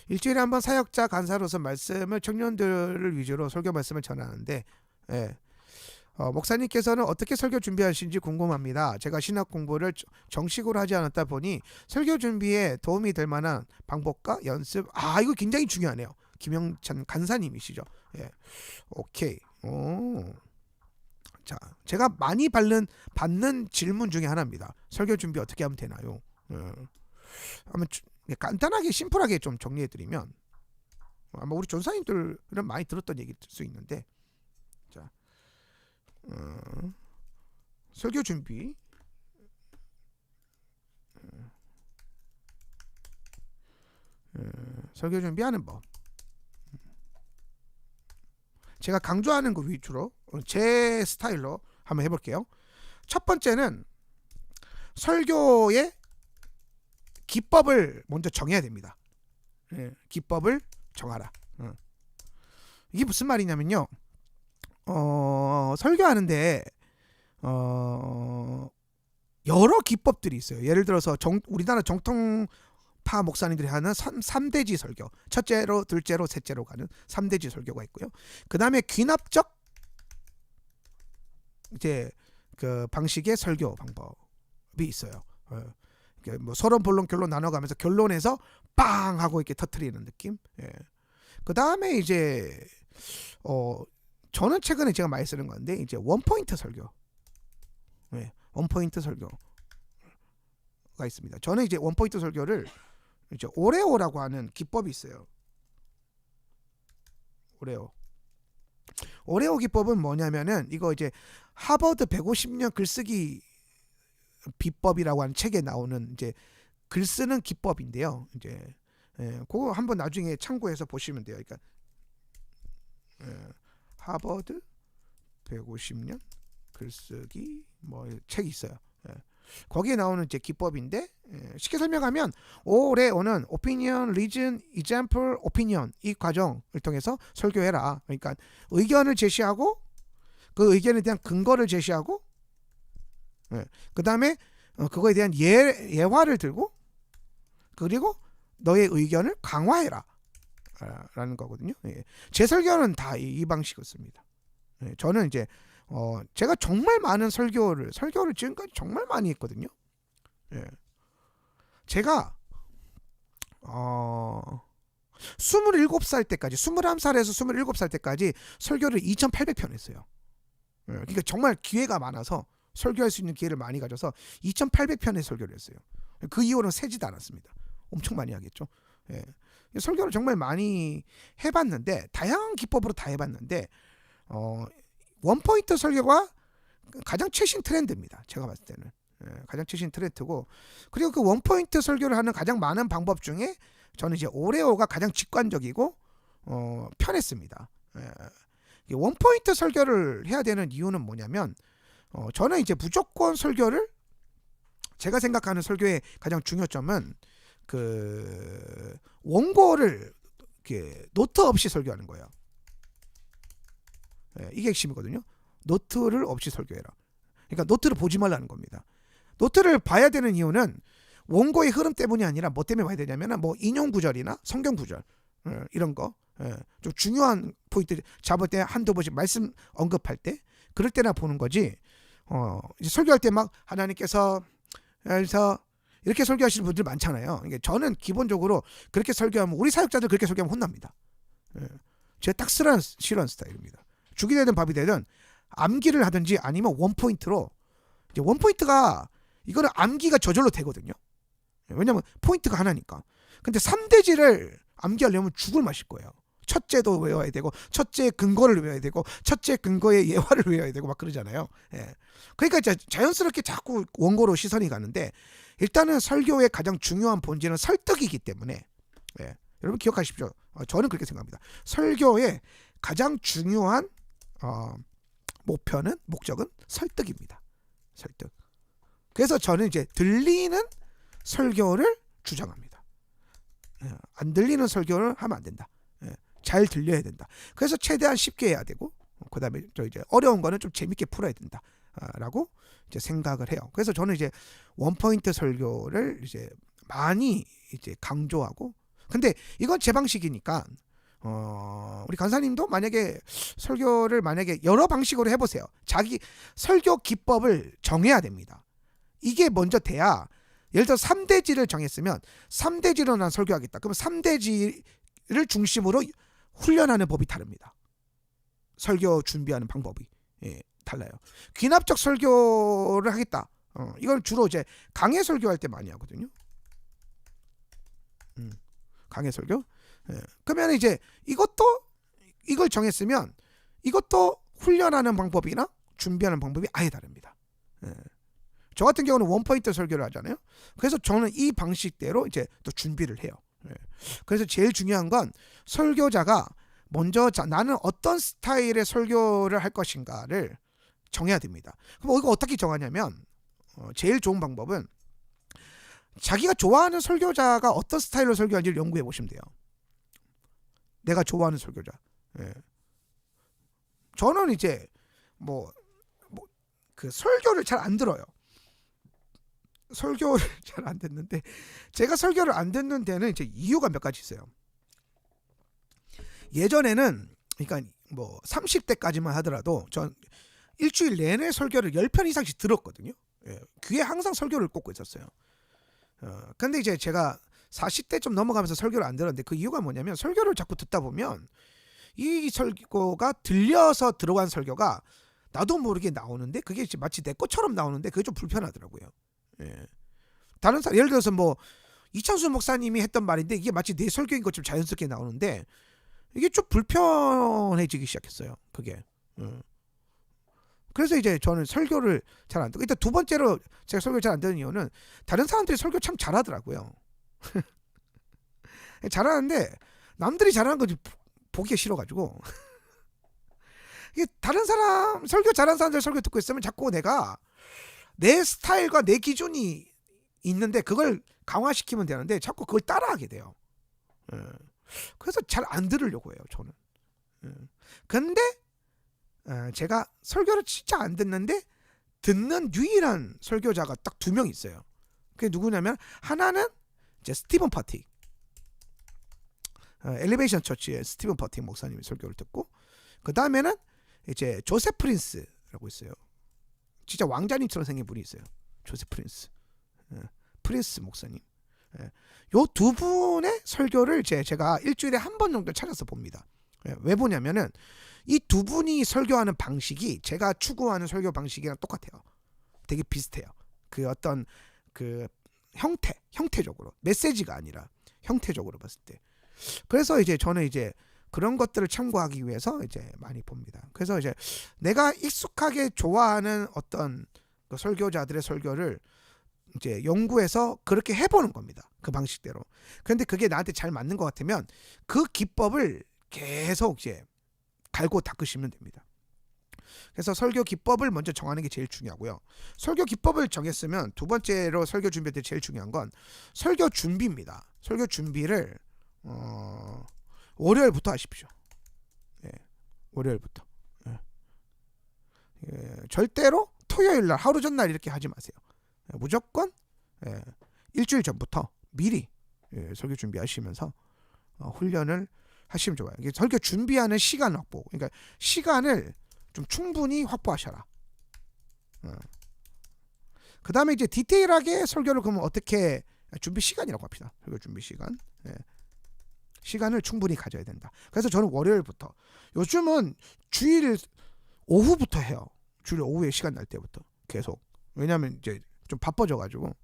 일주일에 한 번 사역자 간사로서 말씀을 청년들을 위주로 설교 말씀을 전하는데, 예. 목사님께서는 어떻게 설교 준비하시는지 궁금합니다. 제가 신학 공부를 정식으로 하지 않았다 보니 설교 준비에 도움이 될 만한 방법과 연습, 이거 굉장히 중요하네요. 김영찬 간사님이시죠. 예. 오케이. 자, 제가 많이 받는 질문 중에 하나입니다. 설교 준비 어떻게 하면 되나요? 한번 간단하게 심플하게 좀 정리해드리면, 아마 우리 전사님들은 많이 들었던 얘기일 수 있는데, 자, 설교 준비, 설교 준비하는 법. 제가 강조하는 거 위주로 제 스타일로 한번 해볼게요. 첫 번째는 설교의 기법을 먼저 정해야 됩니다. 기법을 정하라. 이게 무슨 말이냐면요. 설교하는데 여러 기법들이 있어요. 예를 들어서 우리나라 정통파 목사님들이 하는 3대지 설교, 첫째로, 둘째로, 셋째로 가는 3대지 설교가 있고요. 그 다음에 귀납적 이제 그 방식의 설교 방법이 있어요. 뭐 서론, 본론, 결론 나눠가면서 결론에서 빵 하고 이렇게 터트리는 느낌. 그 다음에 이제 저는 최근에 제가 많이 쓰는 건데, 이제 원포인트 설교. 원포인트 설교가 있습니다. 저는 이제 원포인트 설교를 이제 오레오라고 하는 기법이 있어요. 오레오 기법은 뭐냐면은, 이거 이제 하버드 150년 글쓰기 비법이라고 하는 책에 나오는 이제 글 쓰는 기법인데요. 이제 그거 한번 나중에 참고해서 보시면 돼요. 그러니까 하버드 150년 글쓰기 뭐 책이 있어요. 거기에 나오는 이제 기법인데, 쉽게 설명하면 오레오는 opinion, reason, example, opinion 이 과정을 통해서 설교해라. 그러니까 의견을 제시하고, 그 의견에 대한 근거를 제시하고, 그 다음에 그거에 대한 예화를 들고, 그리고 너의 의견을 강화해라 라는 거거든요. 제 설교는 다 이 방식을 씁니다. 저는 이제 제가 정말 많은 설교를 지금까지 정말 많이 했거든요. 제가 27살 때까지, 21살에서 27살 때까지 설교를 2,800편 했어요. 그러니까 정말 기회가 많아서, 설교할 수 있는 기회를 많이 가져서 2,800편의 설교를 했어요. 그 이후로는 세지도 않았습니다. 엄청 많이 하겠죠. 설교를 정말 많이 해봤는데, 다양한 기법으로 다 해봤는데, 원포인트 설교가 가장 최신 트렌드입니다. 제가 봤을 때는 가장 최신 트렌드고, 그리고 그 원포인트 설교를 하는 가장 많은 방법 중에 저는 이제 오레오가 가장 직관적이고 편했습니다. 원포인트 설교를 해야 되는 이유는 뭐냐면, 저는 이제 무조건 설교를, 제가 생각하는 설교의 가장 중요점은 그 원고를 이렇게 노트 없이 설교하는 거예요. 이게 핵심이거든요. 노트를 없이 설교해라. 그러니까 노트를 보지 말라는 겁니다. 노트를 봐야 되는 이유는 원고의 흐름 때문이 아니라 뭐 때문에 봐야 되냐면, 뭐 인용 구절이나 성경 구절 이런 거 좀 중요한 포인트 잡을 때 한두 번씩 말씀 언급할 때, 그럴 때나 보는 거지. 이제 설교할 때 막 하나님께서 그래서 이렇게 설교하시는 분들 많잖아요. 그러니까 저는 기본적으로 그렇게 설교하면, 우리 사역자들 그렇게 설교하면 혼납니다. 제가 딱 싫어하는 스타일입니다. 죽이 되든 밥이 되든 암기를 하든지 아니면 원포인트로, 이제 원포인트가, 이거는 암기가 저절로 되거든요. 왜냐면 포인트가 하나니까. 근데 3대지를 암기하려면 죽을 맛일 거예요. 첫째도 외워야 되고, 첫째 근거를 외워야 되고, 첫째 근거의 예화를 외워야 되고 막 그러잖아요. 그러니까 자연스럽게 자꾸 원고로 시선이 가는데, 일단은 설교의 가장 중요한 본질은 설득이기 때문에, 여러분 기억하십시오. 저는 그렇게 생각합니다. 설교의 가장 중요한 목적은 설득입니다. 설득. 그래서 저는 이제 들리는 설교를 주장합니다. 안 들리는 설교를 하면 안 된다. 잘 들려야 된다. 그래서 최대한 쉽게 해야 되고, 그 다음에 이제 어려운 거는 좀 재밌게 풀어야 된다. 라고 이제 생각을 해요. 그래서 저는 이제 원포인트 설교를 이제 많이 이제 강조하고, 근데 이건 제 방식이니까 우리 간사님도 만약에 설교를 만약에 여러 방식으로 해보세요. 자기 설교 기법을 정해야 됩니다. 이게 먼저 돼야, 예를 들어 3대지를 정했으면 3대지로 난 설교하겠다. 그럼 3대지를 중심으로 훈련하는 법이 다릅니다. 설교 준비하는 방법이 달라요. 귀납적 설교를 하겠다. 이건 주로 이제 강해 설교할 때 많이 하거든요. 강해 설교. 그러면 이제 이걸 정했으면 이것도 훈련하는 방법이나 준비하는 방법이 아예 다릅니다. 저 같은 경우는 원포인트 설교를 하잖아요. 그래서 저는 이 방식대로 이제 또 준비를 해요. 그래서 제일 중요한 건 설교자가 먼저 나는 어떤 스타일의 설교를 할 것인가를 정해야 됩니다. 그럼 이거 어떻게 정하냐면 제일 좋은 방법은 자기가 좋아하는 설교자가 어떤 스타일로 설교하는지를 연구해 보시면 돼요. 내가 좋아하는 설교자. 저는 이제 그 설교를 잘 안 들어요. 설교를 잘 안 듣는데, 제가 설교를 안 듣는 데는 이제 이유가 몇 가지 있어요. 예전에는, 그러니까 30대까지만 하더라도 전 일주일 내내 설교를 10편 이상씩 들었거든요. 귀에 항상 설교를 꽂고 있었어요. 근데 이제 제가 40대 좀 넘어가면서 설교를 안 들었는데, 그 이유가 뭐냐면 설교를 자꾸 듣다 보면 이 설교가 들려서 들어간 설교가 나도 모르게 나오는데, 그게 마치 내 것처럼 나오는데 그게 좀 불편하더라고요. 다른 사람, 예를 들어서 이창수 목사님이 했던 말인데 이게 마치 내 설교인 것처럼 자연스럽게 나오는데 이게 좀 불편해지기 시작했어요. 그게. 그래서 이제 저는 설교를 잘 안 듣고, 일단 두 번째로 제가 설교를 잘 안 듣는 이유는 다른 사람들이 설교 참 잘하더라고요. 잘하는데 남들이 잘하는 거 보기가 싫어가지고 이게 다른 사람 설교 잘하는 사람들 설교 듣고 있으면 자꾸 내가 내 스타일과 내 기준이 있는데 그걸 강화시키면 되는데 자꾸 그걸 따라하게 돼요. 그래서 잘 안 들으려고 해요, 저는. 근데 제가 설교를 진짜 안 듣는데 듣는 유일한 설교자가 딱 2명 있어요. 그게 누구냐면, 하나는 이제 스티븐 퍼틱, 엘리베이션 처치의 스티븐 퍼틱 목사님의 설교를 듣고, 그 다음에는 이제 조셉 프린스라고 있어요. 진짜 왕자님처럼 생긴 분이 있어요. 조셉 프린스, 프린스 목사님. 요 두 분의 설교를 제가 일주일에 한 번 정도 찾아서 봅니다. 왜 보냐면은 이 두 분이 설교하는 방식이 제가 추구하는 설교 방식이랑 똑같아요. 되게 비슷해요. 그 어떤 그 형태적으로, 메시지가 아니라 형태적으로 봤을 때. 그래서 이제 저는 이제 그런 것들을 참고하기 위해서 이제 많이 봅니다. 그래서 이제 내가 익숙하게 좋아하는 어떤 그 설교자들의 설교를 이제 연구해서 그렇게 해보는 겁니다. 그 방식대로. 그런데 그게 나한테 잘 맞는 것 같으면 그 기법을 계속 이제 갈고 닦으시면 됩니다. 그래서 설교 기법을 먼저 정하는 게 제일 중요하고요. 설교 기법을 정했으면 두 번째로 설교 준비할 때 제일 중요한 건 설교 준비입니다. 설교 준비를 월요일부터 하십시오. 월요일부터. 절대로 토요일날 하루 전날 이렇게 하지 마세요. 무조건 일주일 전부터 미리 설교 준비하시면서 훈련을 하시면 좋아요. 설교 준비하는 시간 확보, 그러니까 시간을 좀 충분히 확보하셔라. 그 다음에 이제 디테일하게 설교를 그러면 어떻게, 준비 시간이라고 합시다. 설교 준비 시간. 시간을 충분히 가져야 된다. 그래서 저는 월요일부터, 요즘은 주일 오후부터 해요. 주일 오후에 시간 날 때부터 계속. 왜냐하면 이제 좀 바빠져가지고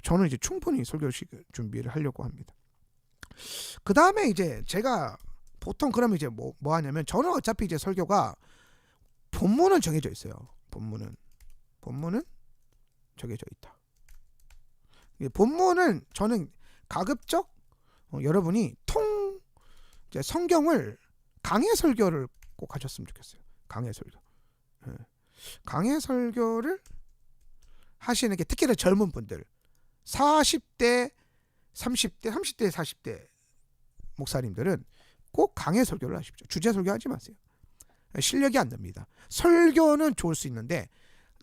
저는 이제 충분히 설교 준비를 하려고 합니다. 그 다음에 이제 제가 보통 그러면 이제 뭐 하냐면, 저는 어차피 이제 설교가 본문은 정해져 있어요. 본문은 정해져 있다. 본문은 저는 가급적 여러분이 이제 성경을 강해 설교를 꼭 하셨으면 좋겠어요. 강해 설교. 강해 설교를 하시는 게, 특히나 젊은 분들, 40대, 30대, 30대, 40대 목사님들은 꼭 강해 설교를 하십시오. 주제 설교하지 마세요. 실력이 안 됩니다. 설교는 좋을 수 있는데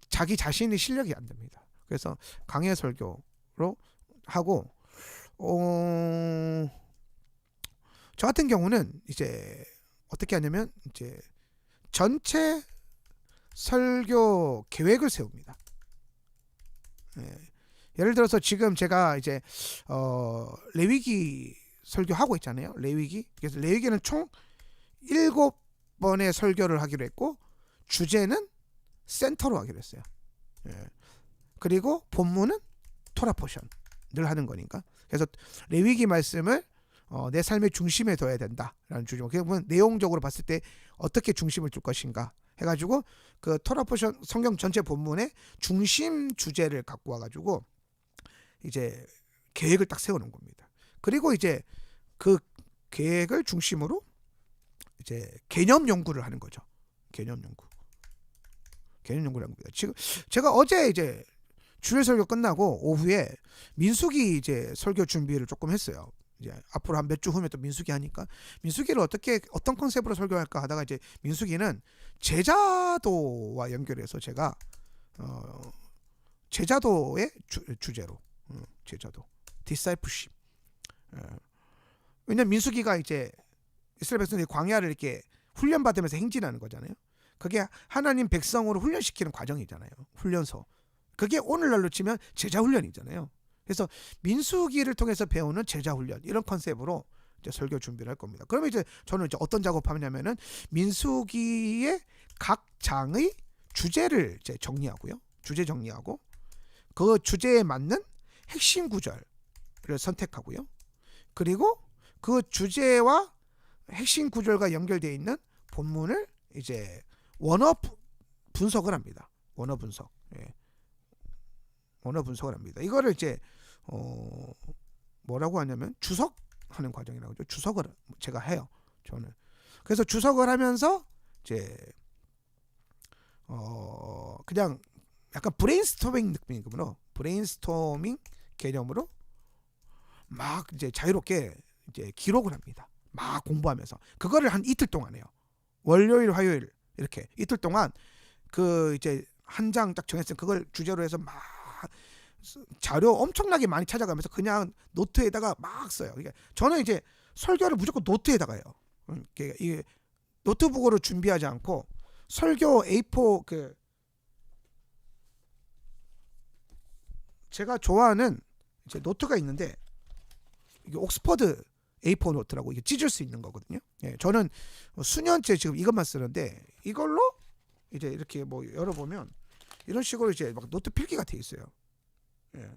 자기 자신의 실력이 안 됩니다. 그래서 강해 설교로 하고, 어, 저 같은 경우는 이제 어떻게 하냐면 이제 전체 설교 계획을 세웁니다. 예. 예를 들어서 지금 제가 이제 레위기 설교하고 있잖아요. 레위기. 그래서 레위기는 총 7번의 설교를 하기로 했고 주제는 센터로 하기로 했어요. 예. 그리고 본문은 토라 포션을 하는 거니까. 그래서 레위기 말씀을 내 삶의 중심에 둬야 된다라는 주제고, 그러면 내용적으로 봤을 때 어떻게 중심을 둘 것인가 해가지고 그 토라 포션 성경 전체 본문의 중심 주제를 갖고 와가지고 이제 계획을 딱 세우는 겁니다. 그리고 이제 그 계획을 중심으로 이제 개념 연구를 하는 거죠. 개념 연구를 하는 겁니다. 지금 제가 어제 이제 주일 설교 끝나고 오후에 민수기 이제 설교 준비를 조금 했어요. 이제 앞으로 한 몇 주 후면 또 민수기 하니까 민수기를 어떤 컨셉으로 설교할까 하다가 이제 민수기는 제자도와 연결해서 제가 제자도의 주제로 제자도 discipleship. 왜냐면 민수기가 이제 이스라엘 백성들이 광야를 이렇게 훈련받으면서 행진하는 거잖아요. 그게 하나님 백성으로 훈련시키는 과정이잖아요. 훈련소. 그게 오늘날로 치면 제자 훈련이잖아요. 그래서 민수기를 통해서 배우는 제자 훈련, 이런 컨셉으로 이제 설교 준비를 할 겁니다. 그러면 이제 저는 이제 어떤 작업하냐면은 민수기의 각 장의 주제를 이제 정리하고요. 주제 정리하고 그 주제에 맞는 핵심 구절을 선택하고요. 그리고 그 주제와 핵심 구절과 연결되어 있는 본문을 이제 원어 분석을 합니다. 원어 분석. 예. 원어 분석을 합니다. 이거를 이제 뭐라고 하냐면 주석하는 과정이라고 하죠. 주석을 제가 해요. 저는. 그래서 주석을 하면서 이제 그냥 약간 브레인스토밍 느낌으로, 브레인스토밍 개념으로 막 이제 자유롭게 이제 기록을 합니다. 막 공부하면서 그거를 한 이틀 동안 해요. 월요일, 화요일 이렇게 이틀 동안 그 이제 한 장 딱 정했으면 그걸 주제로 해서 막 자료 엄청나게 많이 찾아가면서 그냥 노트에다가 막 써요. 그러니까 저는 이제 설교를 무조건 노트에다가 해요. 이게 노트북으로 준비하지 않고 설교 A4 그 제가 좋아하는 이제 노트가 있는데 이게 옥스퍼드 A4 노트라고 이게 찢을 수 있는 거거든요. 예, 저는 수년째 지금 이것만 쓰는데 이걸로 이제 이렇게 뭐 열어보면 이런 식으로 이제 막 노트 필기가 돼 있어요. 예.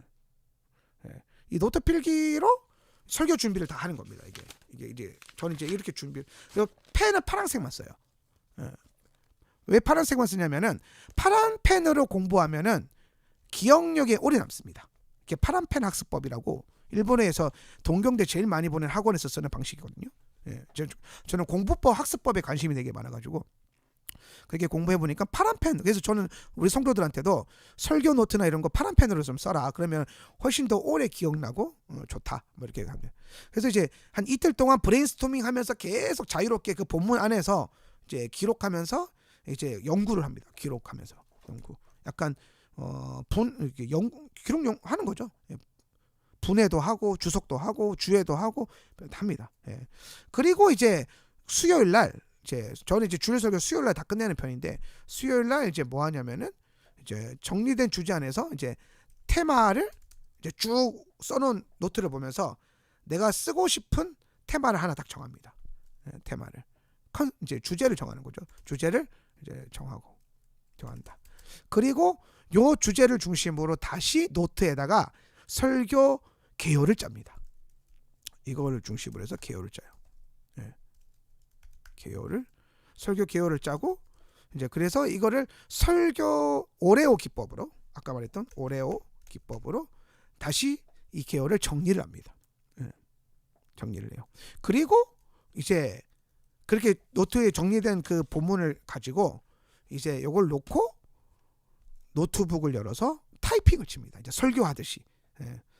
예. 이 노트 필기로 설교 준비를 다 하는 겁니다. 이게 이제 저는 이제 이렇게 준비. 그리고 펜은 파란색만 써요. 예. 왜 파란색만 쓰냐면은 파란 펜으로 공부하면은 기억력에 오래 남습니다. 이게 파란 펜 학습법이라고 일본에서 동경대 제일 많이 보낸 학원에서 쓰는 방식이거든요. 예. 저는 공부법 학습법에 관심이 되게 많아가지고 그렇게 공부해보니까 파란펜, 그래서 저는 우리 성도들한테도 설교 노트나 이런 거 파란펜으로 좀 써라. 그러면 훨씬 더 오래 기억나고 좋다. 뭐 이렇게 하면. 그래서 이제 한 이틀 동안 브레인스토밍 하면서 계속 자유롭게 그 본문 안에서 이제 기록하면서 이제 연구를 합니다. 기록하면서 연구. 약간 기록 하는 거죠. 분해도 하고 주석도 하고 주해도 하고 합니다. 예. 그리고 이제 수요일 날 저는 이제 주일 설교 수요일 날 다 끝내는 편인데 수요일 날 이제 뭐 하냐면은 이제 정리된 주제 안에서 이제 테마를 이제 쭉 써놓은 노트를 보면서 내가 쓰고 싶은 테마를 하나 딱 정합니다. 테마를 이제 주제를 정하는 거죠. 주제를 이제 정한다. 그리고 요 주제를 중심으로 다시 노트에다가 설교 개요를 짭니다. 이거를 중심으로 해서 개요를 짜요. 설교 개요를 짜고 이제 그래서 이거를 설교 오레오 기법으로, 아까 말했던 오레오 기법으로 다시 이 개요를 정리를 합니다. 정리를 해요. 그리고 이제 그렇게 노트에 정리된 그 본문을 가지고 이제 이걸 놓고 노트북을 열어서 타이핑을 칩니다. 이제 설교하듯이.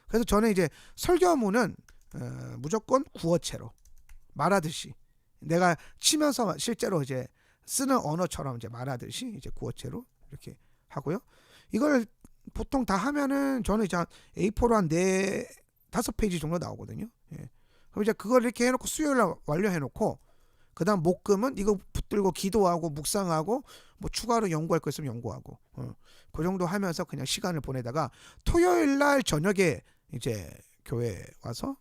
그래서 저는 이제 설교문은 무조건 구어체로 말하듯이 내가 치면서 실제로 이제 쓰는 언어처럼 이제 말하듯이 이제 구어체로 이렇게 하고요. 이걸 보통 다 하면은 저는 이제 A4로 한 5페이지 정도 나오거든요. 예. 그럼 이제 그걸 이렇게 해놓고 수요일 날 완료해놓고 그다음 목금은 이거 붙들고 기도하고 묵상하고 뭐 추가로 연구할 거 있으면 연구하고 그 정도 하면서 그냥 시간을 보내다가 토요일 날 저녁에 이제 교회 와서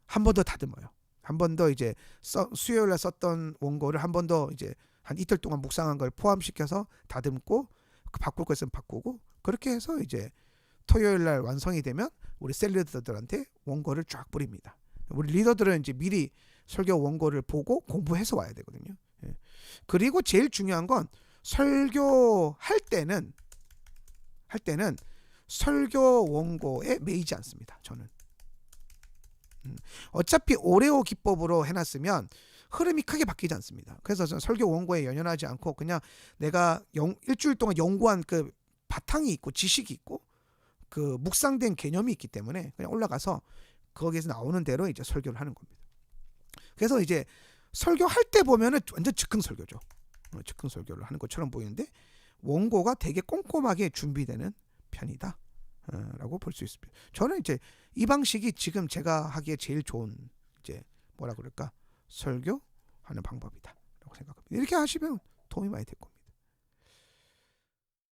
한 번 더 다듬어요. 한 번 더 이제 수요일 날 썼던 원고를 한 번 더 이제 한 이틀 동안 묵상한 걸 포함시켜서 다듬고 바꿀 거 있으면 바꾸고 그렇게 해서 이제 토요일 날 완성이 되면 우리 셀리더들한테 원고를 쫙 뿌립니다. 우리 리더들은 이제 미리 설교 원고를 보고 공부해서 와야 되거든요. 예. 그리고 제일 중요한 건 설교할 때는 설교 원고에 매이지 않습니다. 저는 어차피 오레오 기법으로 해놨으면 흐름이 크게 바뀌지 않습니다. 그래서 저는 설교 원고에 연연하지 않고 그냥 내가 일주일 동안 연구한 그 바탕이 있고 지식이 있고 그 묵상된 개념이 있기 때문에 그냥 올라가서 거기에서 나오는 대로 이제 설교를 하는 겁니다. 그래서 이제 설교할 때 보면은 완전 즉흥 설교죠. 즉흥 설교를 하는 것처럼 보이는데 원고가 되게 꼼꼼하게 준비되는 편이다. 라고 볼 수 있습니다. 저는 이제 이 방식이 지금 제가 하기에 제일 좋은 이제 뭐라 그럴까 설교하는 방법이다라고 생각합니다. 이렇게 하시면 도움이 많이 될 겁니다.